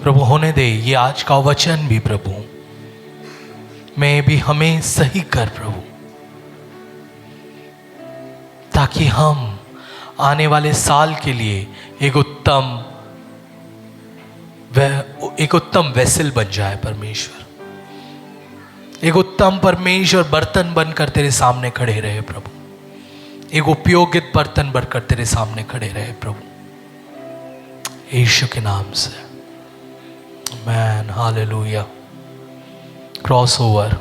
प्रभु होने दे ये आज का वचन भी प्रभु, मैं भी हमें सही कर प्रभु, ताकि हम आने वाले साल के लिए एक उत्तम वेसल बन जाए परमेश्वर, एक उत्तम परमेश्वर बर्तन बनकर तेरे सामने खड़े रहे प्रभु, एक उपयोगित बर्तन बनकर तेरे सामने खड़े रहे प्रभु, यीशु के नाम से आमीन। हालेलुया। Cross over.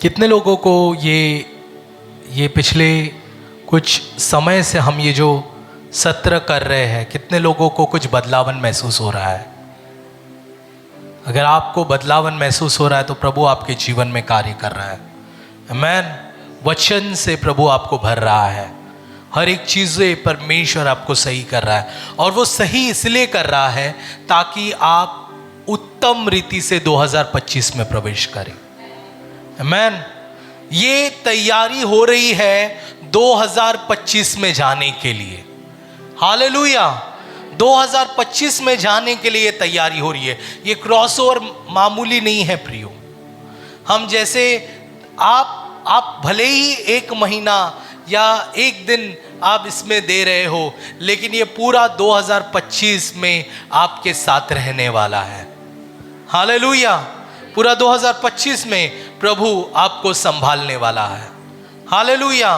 कितने लोगों को ये पिछले कुछ समय से हम ये जो सत्र कर रहे हैं, कितने लोगों को कुछ बदलावन महसूस हो रहा है? अगर आपको बदलावन महसूस हो रहा है तो प्रभु आपके जीवन में कार्य कर रहा है। आमीन। वचन से प्रभु आपको भर रहा है, हर एक चीज़ें परमेश्वर आपको सही कर रहा है, और वो सही इसलिए कर रहा है ताकि आप उत्तम रीति से 2025 में प्रवेश करें। आमीन। ये तैयारी हो रही है 2025 में जाने के लिए। हालेलुया। 2025 में जाने के लिए तैयारी हो रही है। ये क्रॉसओवर मामूली नहीं है प्रियो। हम जैसे आप भले ही एक महीना या एक दिन आप इसमें दे रहे हो, लेकिन ये पूरा 2025 में आपके साथ रहने वाला है। हालेलुया। पूरा 2025 में प्रभु आपको संभालने वाला है। हालेलुया।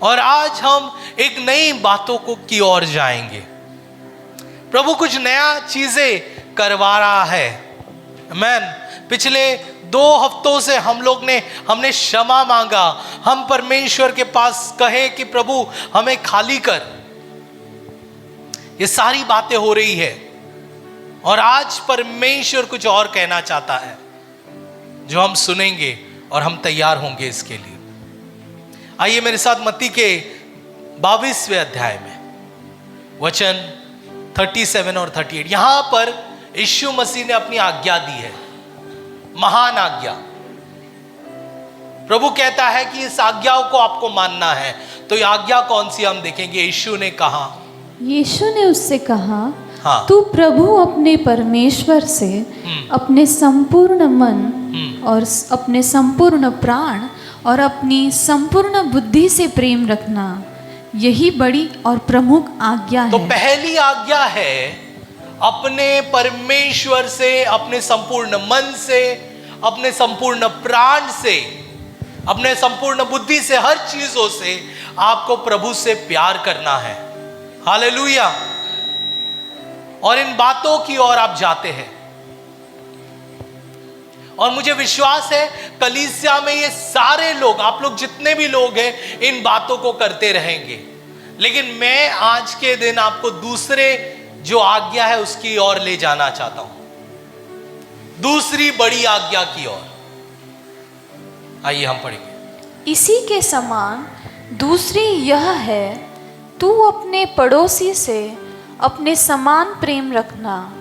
और आज हम एक नई बातों की ओर जाएंगे। प्रभु कुछ नया चीजें करवा रहा है। आमीन। पिछले 2 हफ्तों से हमने क्षमा मांगा, हम परमेश्वर के पास कहे कि प्रभु हमें खाली कर। ये सारी बातें हो रही है, और आज परमेश्वर कुछ और कहना चाहता है जो हम सुनेंगे और हम तैयार होंगे इसके लिए। आइए मेरे साथ मत्ती के 22वें अध्याय में वचन 37 और 38, यहां पर यीशु मसीह ने अपनी आज्ञा दी है, महान आज्ञा। प्रभु कहता है कि इस आज्ञा को आपको मानना है। तो ये आज्ञा कौन सी हम देखेंगे। यीशु ने उससे कहा, हाँ, तू प्रभु अपने परमेश्वर से अपने संपूर्ण मन और अपने संपूर्ण प्राण और अपनी संपूर्ण बुद्धि से प्रेम रखना, यही बड़ी और प्रमुख आज्ञा है। तो पहली आज्ञा है अपने परमेश्वर से, अपने संपूर्ण मन से, अपने संपूर्ण प्राण से, अपने संपूर्ण बुद्धि से, हर चीजों से आपको प्रभु से प्यार करना है। हालेलुया। और इन बातों की ओर आप जाते हैं, और मुझे विश्वास है कलीसिया में ये सारे लोग, आप लोग जितने भी लोग हैं, इन बातों को करते रहेंगे। लेकिन मैं आज के दिन आपको दूसरे जो आज्ञा है उसकी ओर ले जाना चाहता हूं, दूसरी बड़ी आज्ञा की ओर। आइए हम पढ़ेंगे। इसी के समान दूसरी यह है, तू अपने पड़ोसी से अपने समान प्रेम रखना।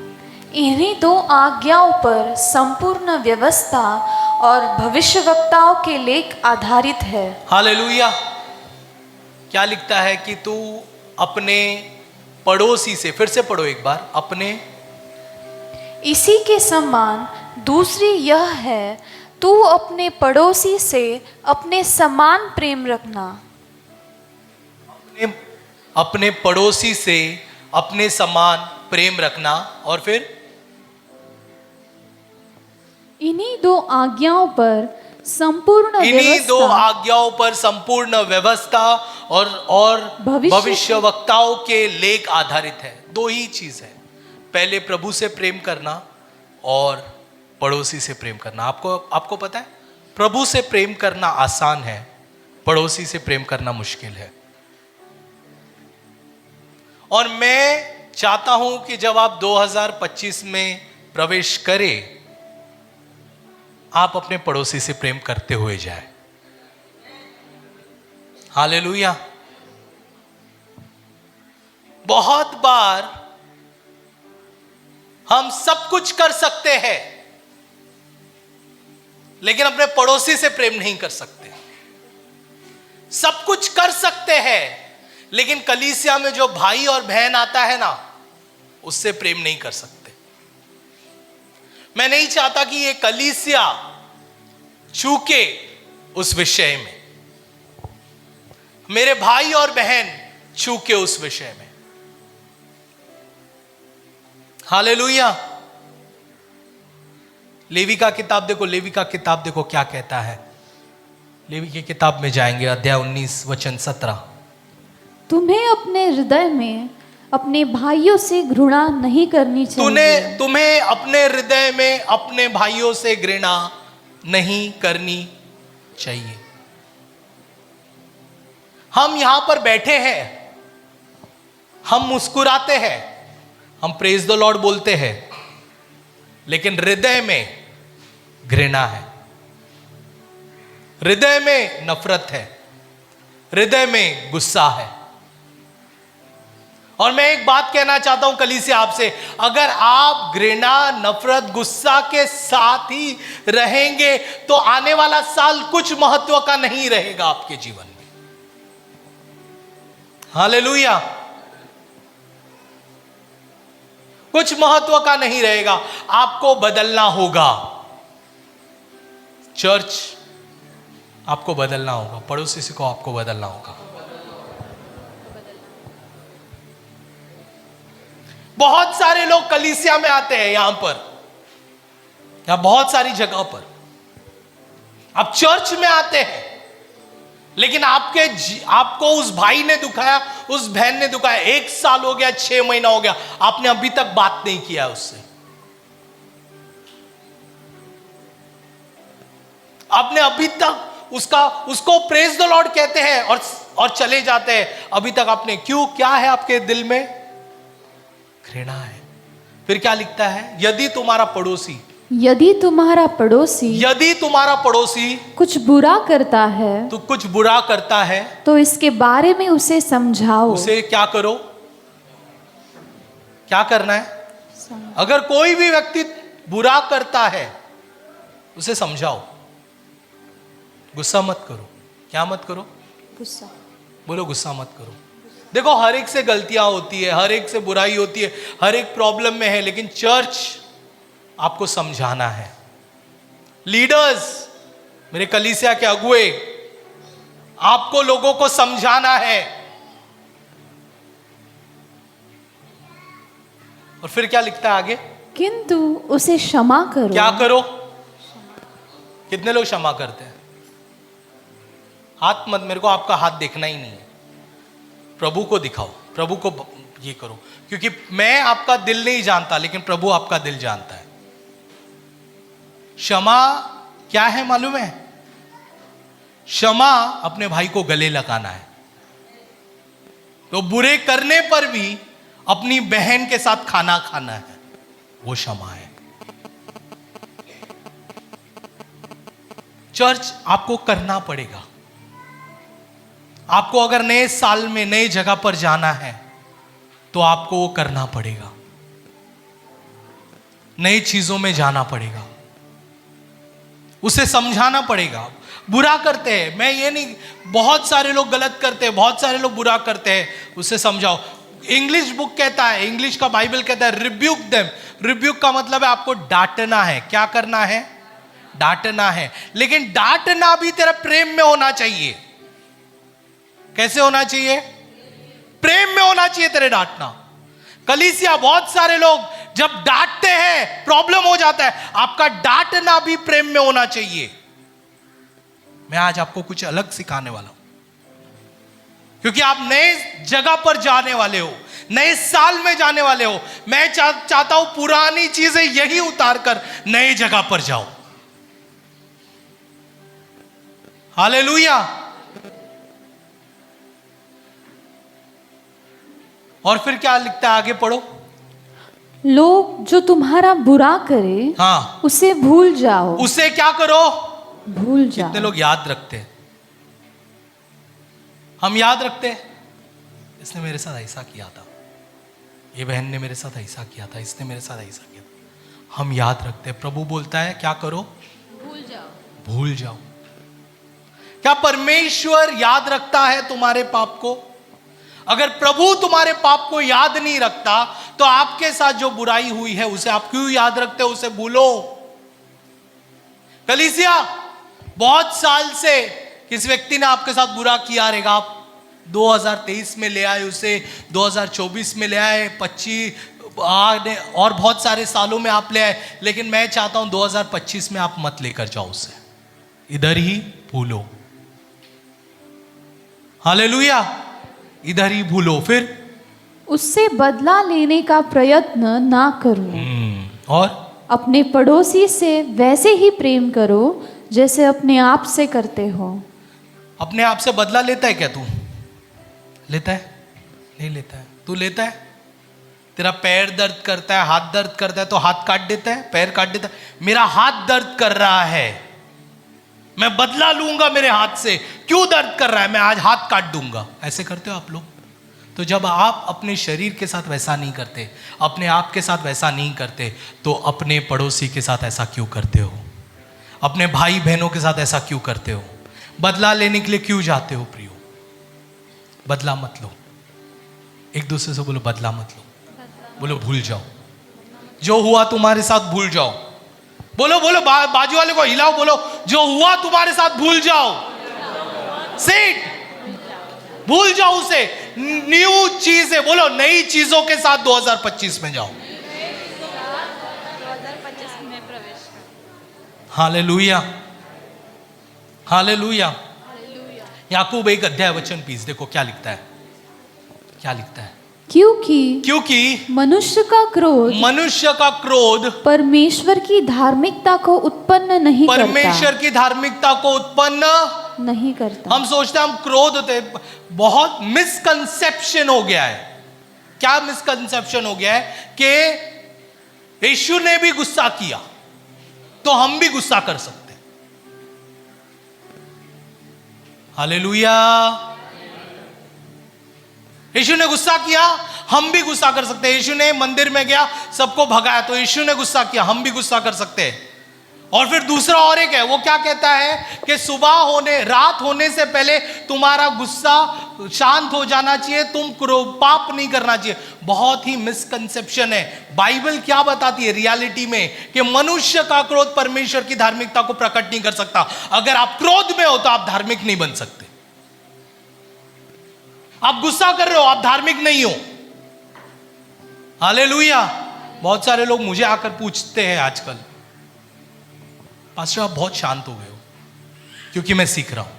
इन्हीं 2 आज्ञाओं पर संपूर्ण व्यवस्था और भविष्यवक्ताओं के लेख आधारित है। हालेलुया। क्या लिखता है कि तू अपने पड़ोसी से, फिर से पढ़ो एक बार, अपने। इसी के समान दूसरी यह है, तू अपने पड़ोसी से अपने समान प्रेम रखना। अपने पड़ोसी से अपने समान प्रेम रखना। और फिर इन्हीं 2 आज्ञाओं पर संपूर्ण व्यवस्था और भविष्यवक्ताओं के लेख आधारित है। 2 ही चीज है, पहले प्रभु से प्रेम करना और पड़ोसी से प्रेम करना। आपको पता है, प्रभु से प्रेम करना आसान है, पड़ोसी से प्रेम करना मुश्किल है। और मैं चाहता हूं कि जब आप 2025 में प्रवेश करें, आप अपने पड़ोसी से प्रेम करते हुए जाए। हालेलुया। बहुत बार हम सब कुछ कर सकते हैं, लेकिन अपने पड़ोसी से प्रेम नहीं कर सकते। सब कुछ कर सकते हैं, लेकिन कलीसिया में जो भाई और बहन आता है ना, उससे प्रेम नहीं कर सकते। मैं नहीं चाहता कि ये कलीसिया चूके उस विषय में, मेरे भाई और बहन चूके उस विषय में। हालेलुया। लेवी का किताब देखो, लेवी का किताब देखो क्या कहता है। लेवी की किताब में जाएंगे, अध्याय 19 वचन 17। तुम्हें अपने हृदय में अपने भाइयों से घृणा नहीं करनी चाहिए। तुम्हें अपने हृदय में अपने भाइयों से घृणा नहीं करनी चाहिए। हम यहां पर बैठे हैं, हम मुस्कुराते हैं, हम प्रेज द लॉर्ड बोलते हैं, लेकिन हृदय में घृणा है, हृदय में नफरत है, हृदय में गुस्सा है। और मैं एक बात कहना चाहता हूं कलीसिया आपसे, अगर आप घृणा, नफरत, गुस्सा के साथ ही रहेंगे तो आने वाला साल कुछ महत्व का नहीं रहेगा आपके जीवन में। हालेलुया। कुछ महत्व का नहीं रहेगा। आपको बदलना होगा। चर्च, आपको बदलना होगा। पड़ोसी को आपको बदलना होगा। बहुत सारे लोग कलीसिया में आते हैं, यहां पर, यहां बहुत सारी जगह पर आप चर्च में आते हैं, लेकिन आपको उस भाई ने दुखाया, उस बहन ने दुखाया, 1 साल हो गया, 6 महीना हो गया, आपने अभी तक बात नहीं किया उससे, आपने अभी तक उसको प्रेज द लॉर्ड कहते हैं और चले जाते हैं। अभी तक आपने क्यों? क्या है आपके दिल में? घृणा है। फिर क्या लिखता है? यदि तुम्हारा पड़ोसी कुछ बुरा करता है, तो कुछ बुरा करता है तो इसके बारे में उसे समझाओ। उसे क्या करो? क्या करना है? अगर कोई भी व्यक्ति बुरा करता है उसे समझाओ। गुस्सा मत करो। क्या मत करो? गुस्सा। बोलो गुस्सा मत करो। देखो, हर एक से गलतियां होती है, हर एक से बुराई होती है, हर एक प्रॉब्लम में है, लेकिन चर्च आपको समझाना है। लीडर्स, मेरे कलीसिया के अगुए, आपको लोगों को समझाना है। और फिर क्या लिखता है आगे? किंतु उसे क्षमा करो। क्या करो? कितने लोग क्षमा करते हैं? हाथ मत, मेरे को आपका हाथ देखना ही नहीं है। प्रभु को दिखाओ, प्रभु को ये करो, क्योंकि मैं आपका दिल नहीं जानता, लेकिन प्रभु आपका दिल जानता है। क्षमा क्या है मालूम है? क्षमा अपने भाई को गले लगाना है। तो बुरे करने पर भी अपनी बहन के साथ खाना खाना है, वो क्षमा है। चर्च आपको करना पड़ेगा। आपको अगर नए साल में नए जगह पर जाना है तो आपको वो करना पड़ेगा। नई चीजों में जाना पड़ेगा, उसे समझाना पड़ेगा। बुरा करते हैं, मैं ये नहीं, बहुत सारे लोग गलत करते हैं, बहुत सारे लोग बुरा करते हैं, उसे समझाओ। इंग्लिश बुक कहता है, इंग्लिश का बाइबल कहता है रिब्यूक देम। रिब्यूक का मतलब है आपको डांटना है। क्या करना है? डांटना है। लेकिन डांटना भी तेरा प्रेम में होना चाहिए। कैसे होना चाहिए? प्रेम में होना चाहिए तेरे डांटना। कलीसिया, बहुत सारे लोग जब डांटते हैं प्रॉब्लम हो जाता है। आपका डांटना भी प्रेम में होना चाहिए। मैं आज आपको कुछ अलग सिखाने वाला हूं, क्योंकि आप नए जगह पर जाने वाले हो, नए साल में जाने वाले हो। मैं चाहता हूं पुरानी चीजें यही उतार कर नए जगह पर जाओ। हालेलुया। और फिर क्या लिखता है? आगे पढ़ो। लोग जो तुम्हारा बुरा करे, हाँ, उसे भूल जाओ। उसे क्या करो? भूल जाओ। कितने लोग याद रखते हैं? हम याद रखते हैं, इसने मेरे साथ ऐसा किया था, ये बहन ने मेरे साथ ऐसा किया था, इसने मेरे साथ ऐसा किया था। हम याद रखते हैं। प्रभु बोलता है क्या करो? भूल जाओ। भूल जाओ। क्या परमेश्वर याद रखता है तुम्हारे पाप को? अगर प्रभु तुम्हारे पाप को याद नहीं रखता तो आपके साथ जो बुराई हुई है उसे आप क्यों याद रखते हो? उसे भूलो। कलीसिया, बहुत साल से किस व्यक्ति ने आपके साथ बुरा किया रहेगा, आप 2023 में ले आए उसे, 2024 में ले आए, 25 और बहुत सारे सालों में आप ले आए, लेकिन मैं चाहता हूं 2025 में आप मत लेकर जाओ उसे, इधर ही भूलो। हालेलुया, इधर ही भूलो। फिर उससे बदला लेने का प्रयत्न ना करो और अपने पड़ोसी से वैसे ही प्रेम करो जैसे अपने आप से करते हो। अपने आप से बदला लेता है क्या तू? लेता है? नहीं लेता है। तू लेता है? तेरा पैर दर्द करता है, हाथ दर्द करता है तो हाथ काट देता है, पैर काट देता है। मेरा हाथ दर्द कर रहा है, मैं बदला लूंगा मेरे हाथ से। क्यों दर्द कर रहा है? मैं आज हाथ काट दूंगा। ऐसे करते हो आप लोग? तो जब आप अपने शरीर के साथ वैसा नहीं करते, अपने आप के साथ वैसा नहीं करते, तो अपने पड़ोसी के साथ ऐसा क्यों करते हो? अपने भाई बहनों के साथ ऐसा क्यों करते हो? बदला लेने के लिए क्यों जाते हो प्रियो? बदला मत लो। एक दूसरे से बोलो बदला मत लो। बोलो भूल जाओ, जो हुआ तुम्हारे साथ भूल जाओ। बोलो बोलो, बाजू वाले को हिलाओ, बोलो जो हुआ तुम्हारे साथ भूल जाओ। सीट भूल जाओ उसे। न्यू चीज है, बोलो नई चीजों के साथ 2025 में जाओ। Hallelujah, hallelujah. याकूब 1 अध्याय वचन 20 देखो क्या लिखता है, क्या लिखता है? क्योंकि मनुष्य का क्रोध परमेश्वर की धार्मिकता को उत्पन्न नहीं करता। परमेश्वर की धार्मिकता को उत्पन्न नहीं करता। हम सोचते हैं हम क्रोध होते, बहुत मिसकंसेप्शन हो गया है। क्या मिसकंसेप्शन हो गया है? कि यीशु ने भी गुस्सा किया तो हम भी गुस्सा कर सकते हैं। हालेलुया। यीशु ने गुस्सा किया, हम भी गुस्सा कर सकते हैं। यीशु ने मंदिर में गया, सबको भगाया, तो यीशु ने गुस्सा किया, हम भी गुस्सा कर सकते हैं। और फिर दूसरा और एक है, वो क्या कहता है कि रात होने से पहले तुम्हारा गुस्सा शांत हो जाना चाहिए, तुम पाप नहीं करना चाहिए। बहुत ही मिसकंसेप्शन है। बाइबल क्या बताती है रियलिटी में? कि मनुष्य का क्रोध परमेश्वर की धार्मिकता को प्रकट नहीं कर सकता। अगर आप क्रोध में हो तो आप धार्मिक नहीं बन सकते। आप गुस्सा कर रहे हो, आप धार्मिक नहीं हो। हालेलुया। बहुत सारे लोग मुझे आकर पूछते हैं आजकल, पास्टर आप बहुत शांत हो गए हो, क्योंकि मैं सीख रहा हूं।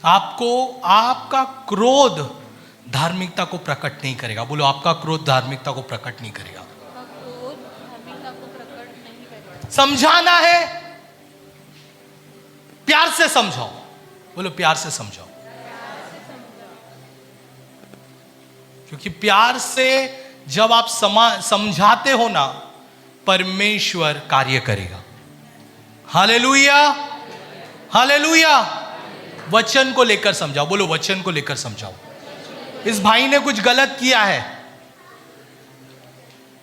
आपका क्रोध धार्मिकता को प्रकट नहीं करेगा। बोलो आपका क्रोध धार्मिकता को प्रकट नहीं करेगा। समझाना है, प्यार से समझाओ। बोलो प्यार से समझाओ, क्योंकि प्यार से जब आप समझाते हो ना, परमेश्वर कार्य करेगा। Hallelujah, hallelujah. वचन को लेकर समझाओ। बोलो वचन को लेकर समझाओ। इस भाई ने कुछ गलत किया है,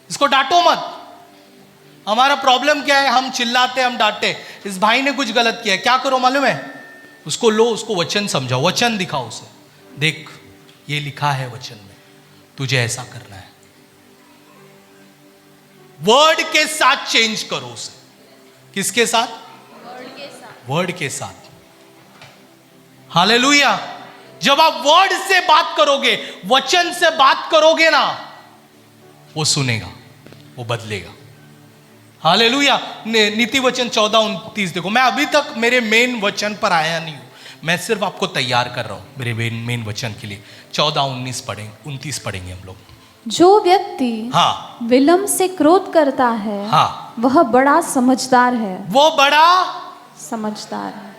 इसको डांटो मत। हमारा प्रॉब्लम क्या है? हम चिल्लाते, हम डांटते। इस भाई ने कुछ गलत किया है, क्या करो मालूम है? उसको लो, उसको वचन समझाओ, वचन दिखाओ उसे। देख ये लिखा है वचन में, तुझे ऐसा करना है। वर्ड के साथ चेंज करो उसे। किसके साथ? वर्ड के साथ। हालेलुया। जब आप वर्ड से बात करोगे, वचन से बात करोगे ना, वो सुनेगा, वो बदलेगा। हालेलुया। नीति वचन 14:29 देखो। मैं अभी तक मेरे मेन वचन पर आया नहीं हूं, मैं सिर्फ आपको तैयार कर रहा हूं मेरे मेन वचन के लिए। 14:29 पढ़ेंगे, 29 पढ़ेंगे हम लोग। जो व्यक्ति विलंब से क्रोध करता है, वह बड़ा समझदार है। वो बड़ा समझदार है।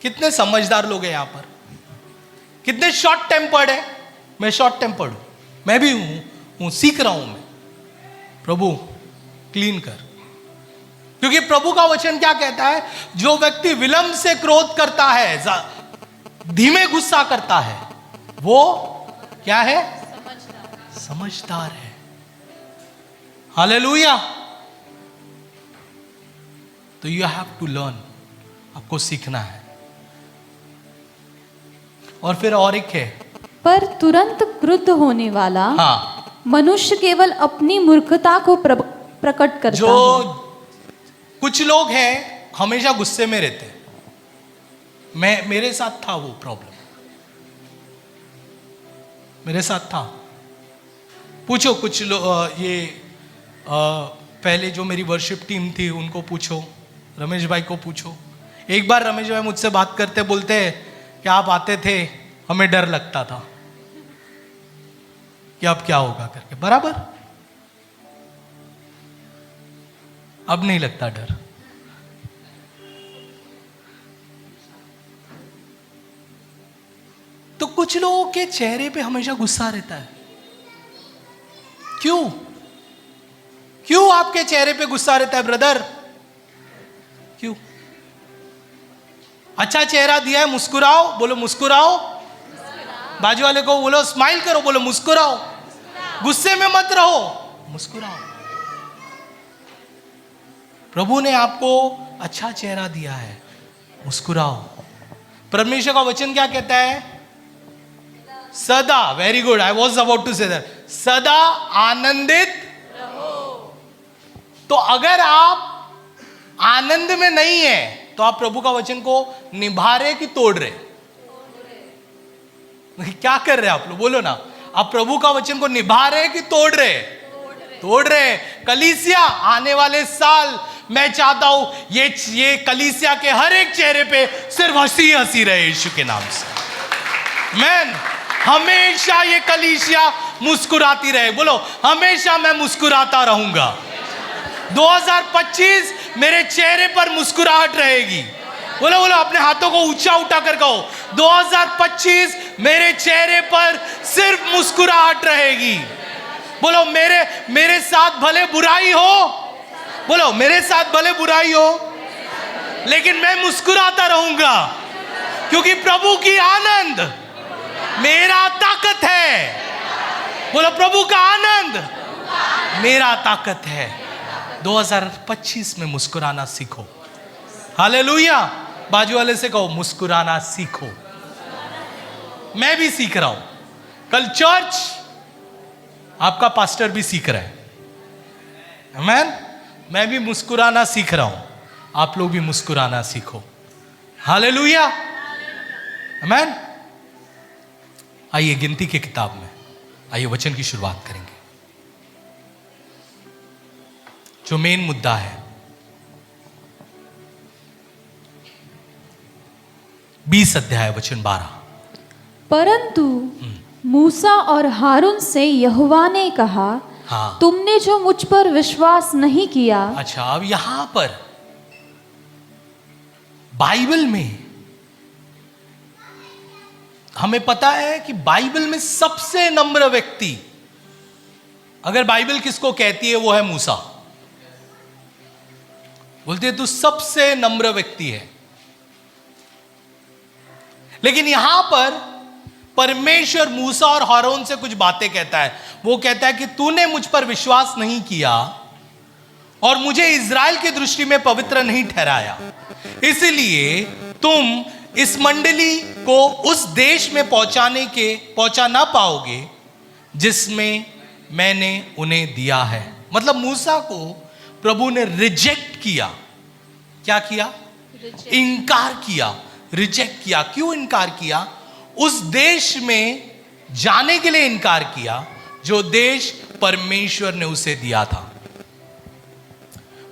कितने समझदार लोग हैं यहां पर? कितने शॉर्ट टेम्पर्ड है? मैं शॉर्ट टेम्पर्ड हूं, मैं भी हूं, सीख रहा हूं मैं। प्रभु क्लीन कर, क्योंकि प्रभु का वचन क्या कहता है? जो व्यक्ति विलंब से क्रोध करता है, धीमे गुस्सा करता है, वो क्या है? समझदार है। हालेलुया। तो यू हैव टू लर्न, आपको सीखना है। और फिर और एक है, पर तुरंत क्रुद्ध होने वाला हाँ, मनुष्य केवल अपनी मूर्खता को प्रकट करता जो है। कुछ लोग हैं हमेशा गुस्से में रहते हैं। मेरे साथ था वो प्रॉब्लम, मेरे साथ था। पूछो कुछ लोग, ये पहले जो मेरी वर्शिप टीम थी उनको पूछो, रमेश भाई को पूछो। एक बार रमेश भाई मुझसे बात करते बोलते कि आप आते थे, हमें डर लगता था कि अब क्या होगा करके। बराबर, अब नहीं लगता डर। तो कुछ लोगों के चेहरे पे हमेशा गुस्सा रहता है। क्यों क्यों आपके चेहरे पे गुस्सा रहता है ब्रदर? क्यों? अच्छा चेहरा दिया है, मुस्कुराओ, बोलो मुस्कुराओ। बाजू वाले को बोलो स्माइल करो, बोलो मुस्कुराओ। गुस्से में मत रहो, मुस्कुराओ। प्रभु ने आपको अच्छा चेहरा दिया है, मुस्कुराओ। परमेश्वर का वचन क्या कहता है? सदा, very good, I was about to say that, सदा आनंदित रहो। तो अगर आप आनंद में नहीं है तो आप प्रभु का वचन को निभा रहे कि तोड़ रहे? क्या कर रहे हैं आप लोग? बोलो ना, आप प्रभु का वचन को निभा रहे कि तोड़ रहे? तोड़ रहे। कलीसिया, आने वाले साल मैं चाहता हूं ये कलीसिया के हर एक चेहरे पे सिर्फ हंसी हंसी रहे यीशु के नाम से। मैन, हमेशा ये कलीसिया मुस्कुराती रहे। बोलो, हमेशा मैं मुस्कुराता रहूंगा। 2025 मेरे चेहरे पर मुस्कुराहट रहेगी। बोलो बोलो, अपने हाथों को ऊंचा उठाकर कहो, 2025 मेरे चेहरे पर सिर्फ मुस्कुराहट रहेगी। बोलो, मेरे साथ भले बुराई हो, बोलो मेरे साथ भले बुराई हो, लेकिन मैं मुस्कुराता रहूंगा, क्योंकि प्रभु की आनंद मेरा ताकत है। बोलो, प्रभु का आनंद मेरा ताकत है। 2025 में मुस्कुराना सीखो। हालेलुया। बाजू वाले से कहो, मुस्कुराना सीखो। मैं भी सीख रहा हूं। कल चर्च आपका पास्टर भी सीख रहा है। आमीन। मैं भी मुस्कुराना सीख रहा हूं, आप लोग भी मुस्कुराना सीखो। हालेलुया। आमीन। आइए गिनती की किताब में आइए वचन की शुरुआत करेंगे। जो मेन मुद्दा है, 20 अध्याय वचन 12। परंतु मूसा और हारून से यहोवा ने कहा, हाँ, तुमने जो मुझ पर विश्वास नहीं किया। अच्छा, अब यहां पर बाइबल में हमें पता है कि बाइबल में सबसे नम्र व्यक्ति, अगर बाइबल किसको कहती है, वो है मूसा। बोलते हैं तू सबसे नम्र व्यक्ति है। लेकिन यहां पर परमेश्वर मूसा और हारून से कुछ बातें कहता है। वो कहता है कि तूने मुझ पर विश्वास नहीं किया और मुझे इज़राइल की दृष्टि में पवित्र नहीं ठहराया, इसलिए तुम इस मंडली को उस देश में पहुंचा ना पाओगे जिसमें मैंने उन्हें दिया है। मतलब मूसा को प्रभु ने रिजेक्ट किया। क्या किया? इनकार किया, रिजेक्ट किया। क्यों इनकार किया? उस देश में जाने के लिए इनकार किया जो देश परमेश्वर ने उसे दिया था।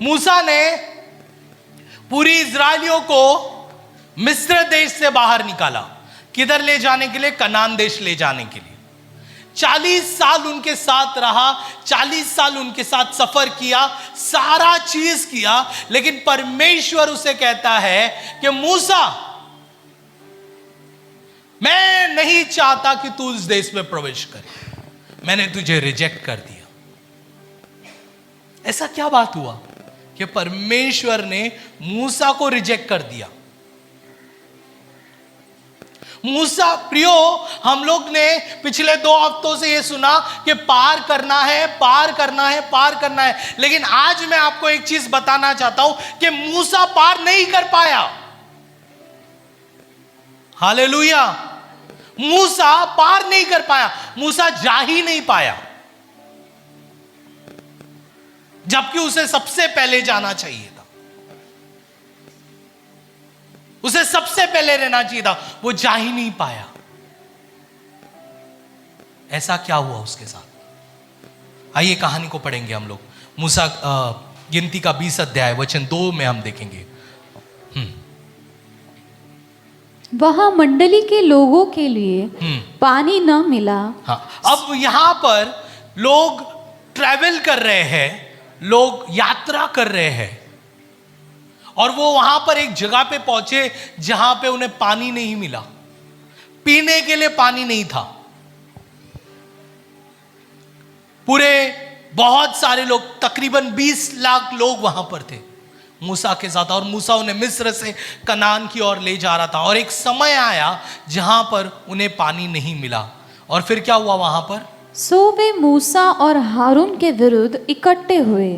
मूसा ने पूरी इजरायलियों को मिस्र देश से बाहर निकाला। किधर ले जाने के लिए? कनान देश ले जाने के लिए। 40 साल उनके साथ रहा, 40 साल उनके साथ सफर किया, सारा चीज किया, लेकिन परमेश्वर उसे कहता है कि मूसा, मैं नहीं चाहता कि तू इस देश में प्रवेश करे, मैंने तुझे रिजेक्ट कर दिया। ऐसा क्या बात हुआ कि परमेश्वर ने मूसा को रिजेक्ट कर दिया? मूसा प्रियो, हम लोग ने पिछले 2 हफ्तों से यह सुना कि पार करना है, पार करना है, पार करना है, लेकिन आज मैं आपको एक चीज बताना चाहता हूं कि मूसा पार नहीं कर पाया। हालेलुया। मूसा पार नहीं कर पाया, मूसा जा ही नहीं पाया, जबकि उसे सबसे पहले जाना चाहिए था, उसे सबसे पहले रहना चाहिए था, वो जा ही नहीं पाया। ऐसा क्या हुआ उसके साथ? आइए कहानी को पढ़ेंगे हम लोग। मूसा गिनती का 20 अध्याय वचन 2 में हम देखेंगे। वहां मंडली के लोगों के लिए पानी न मिला। हाँ, अब यहां पर लोग ट्रैवल कर रहे हैं, लोग यात्रा कर रहे हैं, और वो वहां पर एक जगह पे पहुंचे जहां पे उन्हें पानी नहीं मिला, पीने के लिए पानी नहीं था। पूरे बहुत सारे लोग, तकरीबन 20 लाख लोग वहां पर थे मूसा के साथ, और मूसा उन्हें मिस्र से कनान की ओर ले जा रहा था। और एक समय आया जहां पर उन्हें पानी नहीं मिला, और फिर क्या हुआ वहां पर? सो वे मूसा और हारून के विरुद्ध इकट्ठे हुए,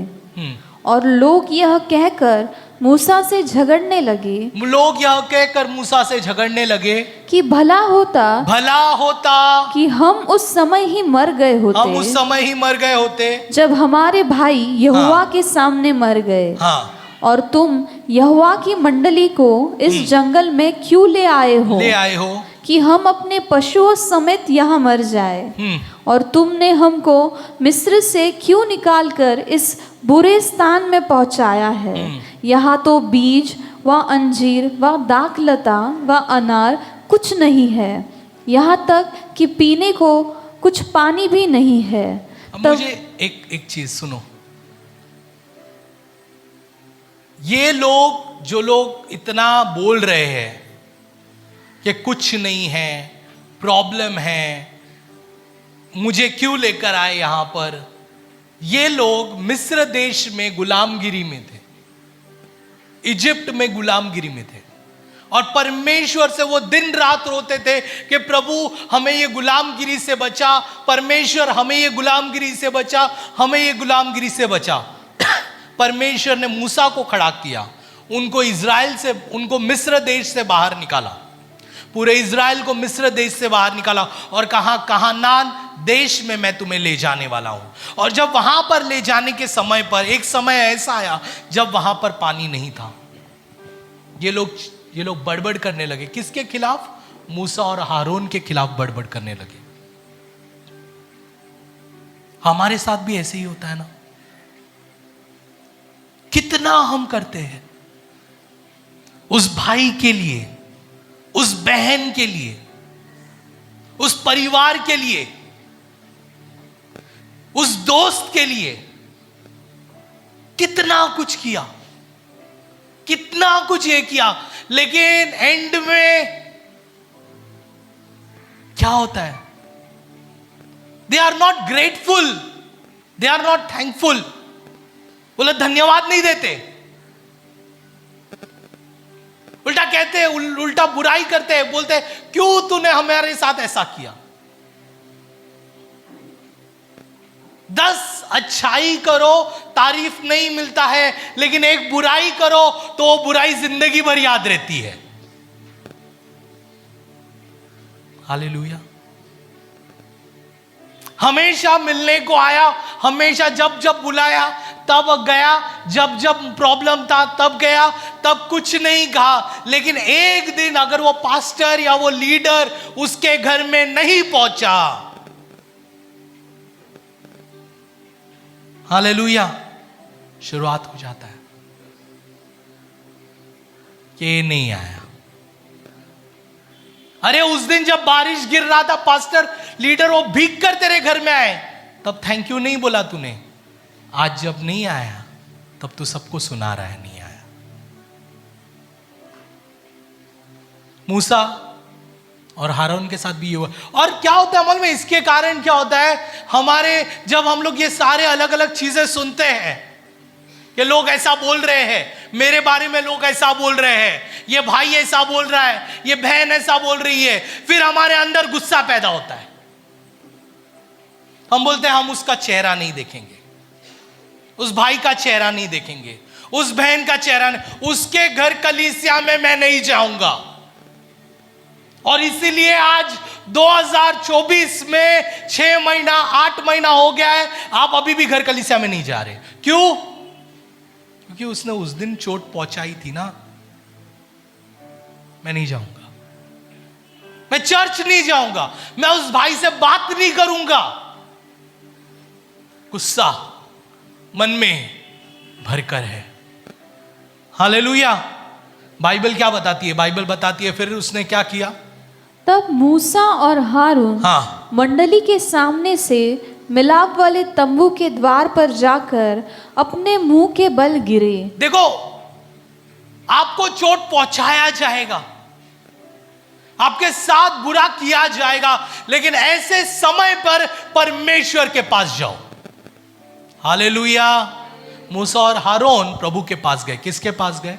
और लोग यह कहकर मूसा से झगड़ने लगे, लोग यह कहकर मूसा से झगड़ने लगे कि भला होता कि हम उस समय ही मर गए होते, हम उस समय ही मर गए होते जब हमारे भाई यहोवा के सामने मर गए। हाँ, और तुम यहोवा की मंडली को इस जंगल में क्यों ले आए हो कि हम अपने पशुओं समेत यहाँ मर जाए। और तुमने हमको मिस्र से क्यों निकालकर इस बुरे स्थान में पहुंचाया है। यहाँ तो बीज व अंजीर व दाखलता व अनार कुछ नहीं है, यहाँ तक कि पीने को कुछ पानी भी नहीं है। अब मुझे एक चीज सुनो, ये लोग, जो लोग इतना बोल रहे हैं कि कुछ नहीं है, प्रॉब्लम है, मुझे क्यों लेकर आए यहां पर, ये लोग मिस्र देश में गुलामगिरी में थे, इजिप्ट में गुलामगिरी में थे, और परमेश्वर से वो दिन रात रोते थे कि प्रभु हमें ये गुलामगिरी से बचा, परमेश्वर हमें ये गुलामगिरी से बचा, हमें ये गुलामगिरी से बचा। परमेश्वर ने मूसा को खड़ा किया, उनको इज़राइल से, उनको मिस्र देश से बाहर निकाला, पूरे इज़राइल को मिस्र देश से बाहर निकाला, और कहा कनान देश में मैं तुम्हें ले जाने वाला हूं। और जब वहां पर ले जाने के समय पर एक समय ऐसा आया जब वहां पर पानी नहीं था। ये लोग बड़बड़ करने लगे, किसके खिलाफ? मूसा और हारून के खिलाफ बड़बड़ करने लगे। हमारे साथ भी ऐसे ही होता है ना, कितना हम करते हैं उस भाई के लिए, उस बहन के लिए, उस परिवार के लिए, उस दोस्त के लिए, कितना कुछ किया, कितना कुछ ये किया, लेकिन एंड में क्या होता है? They are not grateful, they are not thankful. बोले धन्यवाद नहीं देते, उल्टा कहते हैं, उल्टा बुराई करते हैं, बोलते हैं क्यों तूने हमारे साथ ऐसा किया। 10 अच्छाई करो तारीफ नहीं मिलता है, लेकिन एक बुराई करो तो वो बुराई जिंदगी भर याद रहती है। हालेलुया। हमेशा मिलने को आया, हमेशा जब जब बुलाया तब गया, जब जब प्रॉब्लम था तब गया, तब कुछ नहीं कहा। लेकिन एक दिन अगर वो पास्टर या वो लीडर उसके घर में नहीं पहुंचा, हालेलुया, शुरुआत हो जाता है कि नहीं आया। अरे उस दिन जब बारिश गिर रहा था, पास्टर लीडर वो भीग कर तेरे घर में आए, तब थैंक यू नहीं बोला तूने। आज जब नहीं आया तब तू सबको सुना रहा है नहीं आया। मूसा और हारून के साथ भी ये हुआ। और क्या होता है अमल में, इसके कारण क्या होता है, हमारे जब हम लोग ये सारे अलग अलग चीजें सुनते हैं कि लोग ऐसा बोल रहे हैं, मेरे बारे में लोग ऐसा बोल रहे हैं, ये भाई ऐसा बोल रहा है, ये बहन ऐसा बोल रही है, फिर हमारे अंदर गुस्सा पैदा होता है। हम बोलते हैं हम उसका चेहरा नहीं देखेंगे, उस भाई का चेहरा नहीं देखेंगे, उस बहन का चेहरा नहीं, उसके घर कलीसिया में मैं नहीं जाऊंगा, और इसीलिए आज 2024 में 6 महीना 8 महीना हो गया है, आप अभी भी घर कलीसिया में नहीं जा रहे। क्यों? क्योंकि उसने उस दिन चोट पहुंचाई थी ना। मैं नहीं जाऊंगा, मैं चर्च नहीं जाऊंगा, मैं उस भाई से बात नहीं करूंगा। गुस्सा मन में भरकर है। हालेलुया। बाइबल क्या बताती है? बाइबल बताती है फिर उसने क्या किया? तब मूसा और हारून हाँ, मंडली के सामने से मिलाप वाले तंबू के द्वार पर जाकर अपने मुंह के बल गिरे। देखो, आपको चोट पहुंचाया जाएगा, आपके साथ बुरा किया जाएगा, लेकिन ऐसे समय पर परमेश्वर के पास जाओ। हालेलुया। मूसा और हारून प्रभु के पास गए। किसके पास गए?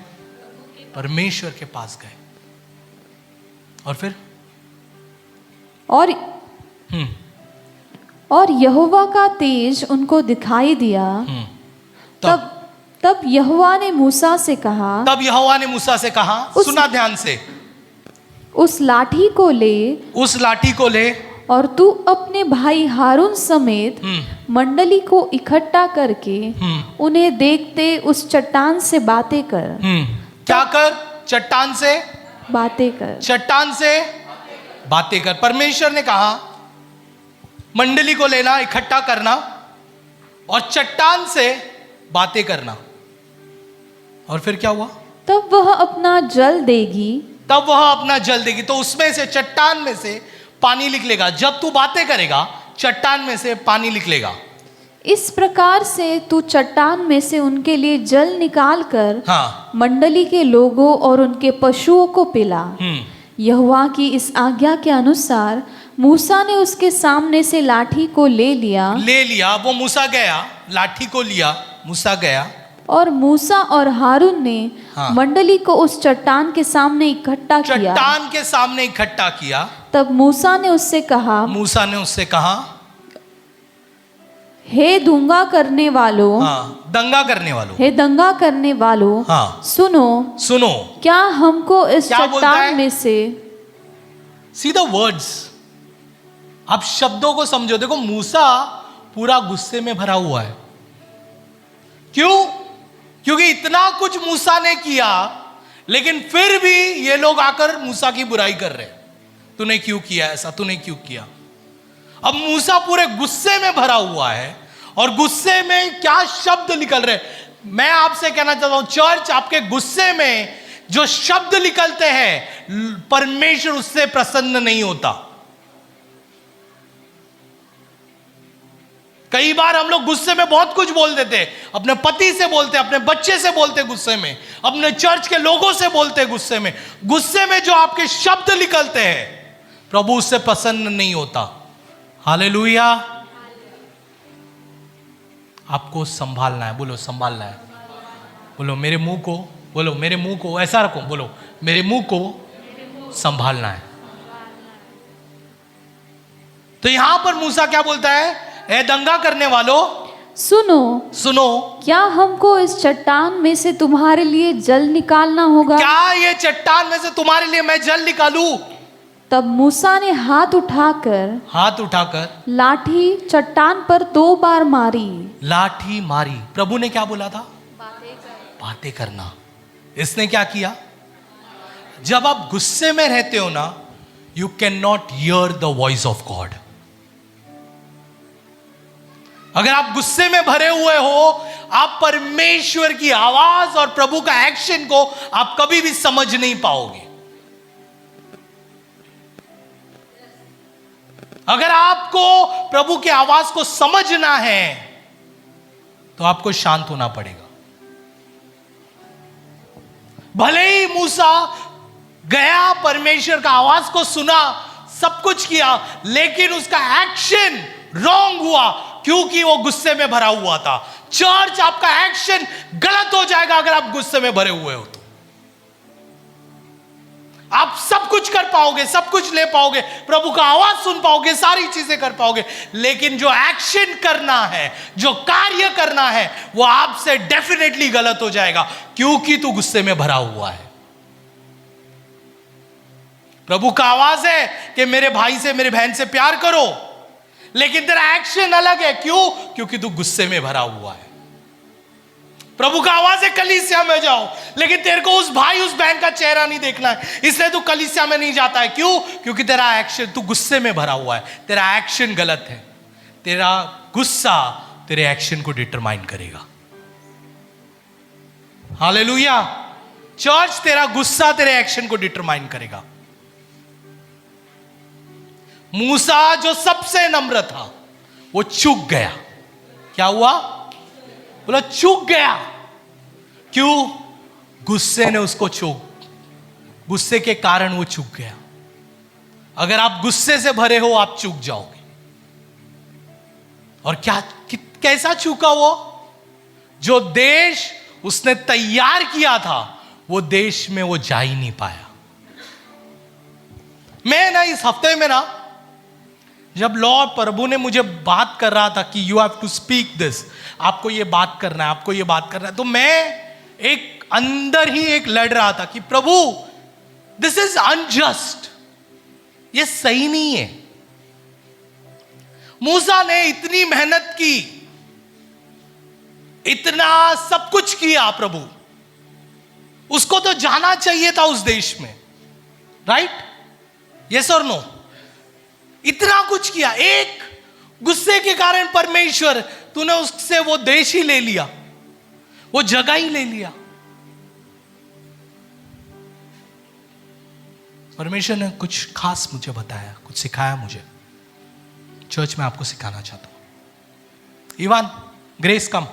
परमेश्वर के पास गए। और फिर और यहोवा का तेज उनको दिखाई दिया। तब यहोवा ने मूसा से कहा, तब यहोवा ने मूसा से कहा, सुना ध्यान से, उस लाठी को ले, उस लाठी को ले और तू अपने भाई हारून समेत मंडली को इकट्ठा करके उन्हें देखते उस चट्टान से बातें कर। क्या कर? चट्टान से बातें कर। चट्टान से बातें कर। परमेश्वर ने कहा मंडली को लेना, इकट्ठा करना और चट्टान से बातें करना। और फिर क्या हुआ? तब वह अपना जल देगी। तब वह अपना जल देगी। तो उसमें से, चट्टान में से पानी निकलेगा। जब तू बातें करेगा, चट्टान में से पानी निकलेगा। इस प्रकार से तू चट्टान में से उनके लिए जल निकाल कर मंडली के लोगों और उनके पशुओं को पिला। यहोवा की इस आज्ञा के अनुसार मूसा ने उसके सामने से लाठी को ले लिया। वो मूसा गया, लाठी को लिया, मूसा गया। और मूसा और हारून ने मंडली को उस चट्टान के सामने इकट्ठा किया। चट्टान के सामने इकट्ठा किया। तब मूसा ने उससे कहा, हे दंगा करने वालों, दंगा करने वालों, हे दंगा करने वालों, सुनो, क्या हमको इस चट्टान में से। सी द वर्ड्स, आप शब्दों को समझो। देखो, मूसा पूरा गुस्से में भरा हुआ है। क्यों? क्योंकि इतना कुछ मूसा ने किया, लेकिन फिर भी ये लोग आकर मूसा की बुराई कर रहे हैं। तूने क्यों किया ऐसा? तूने क्यों किया? अब मूसा पूरे गुस्से में भरा हुआ है और गुस्से में क्या शब्द निकल रहे। मैं आपसे कहना चाहता हूं, चर्च, आपके गुस्से में जो शब्द निकलते हैं, परमेश्वर उससे प्रसन्न नहीं होता। कई बार हम लोग गुस्से में बहुत कुछ बोल देते हैं। अपने पति से बोलते, अपने बच्चे से बोलते गुस्से में, अपने चर्च के लोगों से बोलते गुस्से में। गुस्से में जो आपके शब्द निकलते हैं, प्रभु उससे प्रसन्न नहीं होता। हालेलुया। आपको संभालना है। बोलो, संभालना है। बोलो, मेरे मुंह को, बोलो मेरे मुंह को ऐसा रखो। बोलो, मेरे मुंह को संभालना है। तो यहां पर मूसा क्या बोलता है? ए दंगा करने वालों, सुनो, क्या हमको इस चट्टान में से तुम्हारे लिए जल निकालना होगा? क्या ये चट्टान में से तुम्हारे लिए मैं जल निकालूं? तब मूसा ने हाथ उठाकर लाठी चट्टान पर 2 बार मारी। लाठी मारी। प्रभु ने क्या बोला था? बातें करना। इसने क्या किया? जब आप गुस्से में रहते हो ना, you can not here the voice of God. अगर आप गुस्से में भरे हुए हो, आप परमेश्वर की आवाज और प्रभु का एक्शन को आप कभी भी समझ नहीं पाओगे। अगर आपको प्रभु की आवाज को समझना है, तो आपको शांत होना पड़ेगा। भले ही मूसा गया, परमेश्वर का आवाज को सुना, सब कुछ किया, लेकिन उसका एक्शन रॉन्ग हुआ, क्योंकि वो गुस्से में भरा हुआ था। चर्च, आपका एक्शन गलत हो जाएगा अगर आप गुस्से में भरे हुए हो तो। आप सब कुछ कर पाओगे, सब कुछ ले पाओगे, प्रभु का आवाज सुन पाओगे, सारी चीजें कर पाओगे, लेकिन जो एक्शन करना है, जो कार्य करना है, वो आपसे डेफिनेटली गलत हो जाएगा, क्योंकि तू गुस्से में भरा हुआ है। प्रभु का आवाज है कि मेरे भाई से मेरे बहन से प्यार करो, लेकिन तेरा एक्शन अलग है। क्यों? क्योंकि तू गुस्से में भरा हुआ है। प्रभु का आवाज है कलीसिया में जाओ, लेकिन तेरे को उस भाई उस बहन का चेहरा नहीं देखना है, इसलिए तू कलीसिया में नहीं जाता है। क्यों? क्योंकि तेरा एक्शन, तू गुस्से में भरा हुआ है, तेरा एक्शन गलत है। तेरा गुस्सा तेरे एक्शन को डिटरमाइन करेगा। हालेलुया। चर्च, तेरा गुस्सा तेरे एक्शन को डिटरमाइन करेगा। मूसा जो सबसे नम्र था वो चूक गया। क्या हुआ? बोला चूक गया। क्यों? गुस्से ने उसको गुस्से के कारण वो चूक गया। अगर आप गुस्से से भरे हो आप चूक जाओगे। और कैसा चूका वो? जो देश उसने तैयार किया था वो देश में वो जा ही नहीं पाया। मैं ना इस हफ्ते में ना, जब लॉर्ड प्रभु ने मुझे बात कर रहा था कि you have to speak this, आपको ये बात करना है, आपको ये बात करना है, तो मैं एक अंदर ही एक लड़ रहा था कि प्रभु दिस इज अनजस्ट, ये सही नहीं है। मूसा ने इतनी मेहनत की, इतना सब कुछ किया, प्रभु उसको तो जाना चाहिए था उस देश में, राइट? यस और नो? इतना कुछ किया, एक गुस्से के कारण परमेश्वर तूने उससे वो देश ही ले लिया, वो जगह ही ले लिया। परमेश्वर ने कुछ खास मुझे बताया, कुछ सिखाया मुझे, चर्च में आपको सिखाना चाहता हूं। इवान, ग्रेस कम।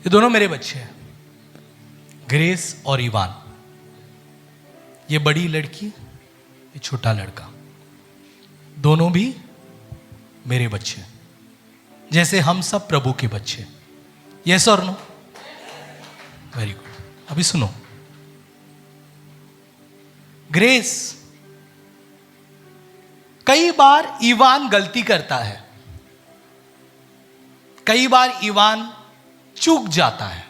ये दोनों मेरे बच्चे हैं, ग्रेस और इवान। ये बड़ी लड़की, ये छोटा लड़का, दोनों भी मेरे बच्चे, जैसे हम सब प्रभु के बच्चे। यस और नो? Very good. अभी सुनो, ग्रेस, कई बार इवान गलती करता है, कई बार इवान चूक जाता है।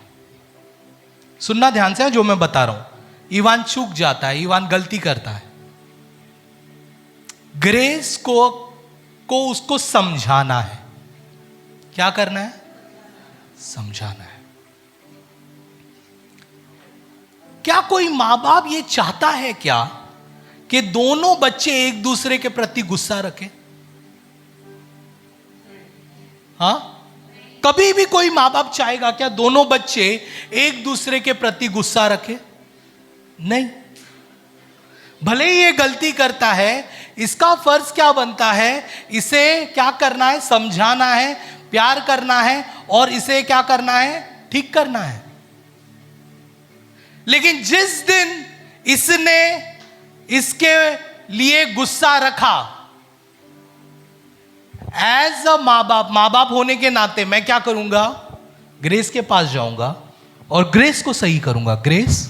सुनना ध्यान से जो मैं बता रहा हूं। इवान चूक जाता है, इवान गलती करता है। ग्रेस को उसको समझाना है। क्या करना है? समझाना है। क्या कोई मां बाप ये चाहता है क्या कि दोनों बच्चे एक दूसरे के प्रति गुस्सा रखें? हां? कभी भी कोई मां बाप चाहेगा क्या दोनों बच्चे एक दूसरे के प्रति गुस्सा रखें? नहीं। भले ही ये गलती करता है, इसका फर्ज क्या बनता है? इसे क्या करना है? समझाना है, प्यार करना है, और इसे क्या करना है? ठीक करना है। लेकिन जिस दिन इसने इसके लिए गुस्सा रखा, एज अ मां बाप होने के नाते मैं क्या करूंगा? ग्रेस के पास जाऊंगा और ग्रेस को सही करूंगा। ग्रेस,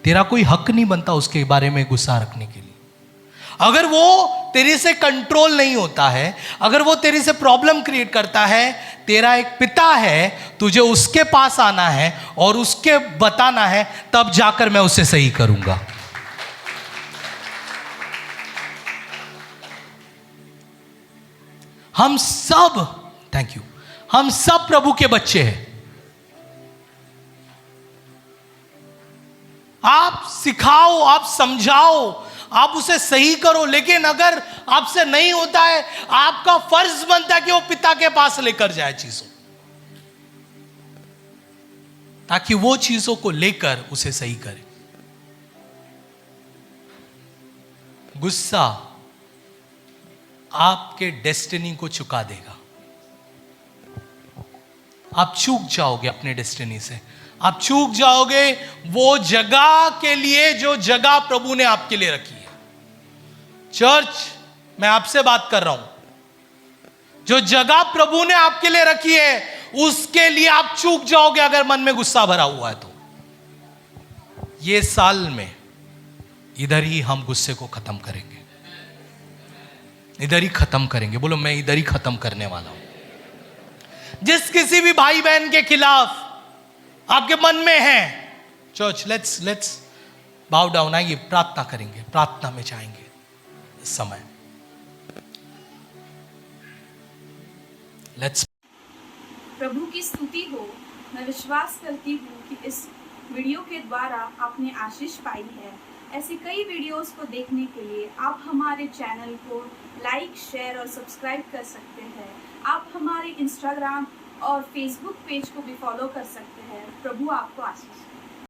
तेरा कोई हक नहीं बनता उसके बारे में गुस्सा रखने के लिए। अगर वो तेरे से कंट्रोल नहीं होता है, अगर वो तेरे से प्रॉब्लम क्रिएट करता है, तेरा एक पिता है, तुझे उसके पास आना है और उसके बताना है, तब जाकर मैं उसे सही करूंगा। हम सब, थैंक यू, हम सब प्रभु के बच्चे हैं। आप सिखाओ, आप समझाओ, आप उसे सही करो, लेकिन अगर आपसे नहीं होता है, आपका फर्ज बनता है कि वो पिता के पास लेकर जाए चीजों, ताकि वो चीजों को लेकर उसे सही करे। गुस्सा आपके डेस्टिनी को चुका देगा। आप चूक जाओगे अपने डेस्टिनी से, आप चूक जाओगे वो जगह के लिए जो जगह प्रभु ने आपके लिए रखी है। चर्च, मैं आपसे बात कर रहा हूं, जो जगह प्रभु ने आपके लिए रखी है उसके लिए आप चूक जाओगे अगर मन में गुस्सा भरा हुआ है तो। ये साल में इधर ही हम गुस्से को खत्म करेंगे। इधर ही खत्म करेंगे। बोलो मैं इधर ही खत्म करने वाला हूं। जिस किसी भी भाई बहन के खिलाफ आपके मन में है, चर्च लेट्स बाउ डाउन, आइए प्रार्थना करेंगे, प्रार्थना में जाएंगे इस समय। लेट्स। प्रभु की स्तुति हो। मैं विश्वास करती हूँ कि इस वीडियो के द्वारा आपने आशीष पाई है। ऐसे कई वीडियोस को देखने के लिए आप हमारे चैनल को लाइक, शेयर और सब्सक्राइब कर सकते हैं। आप हमारे इंस्टाग्राम और फेसबुक पेज को भी फॉलो कर सकते हैं। प्रभु आपको आशीष दे।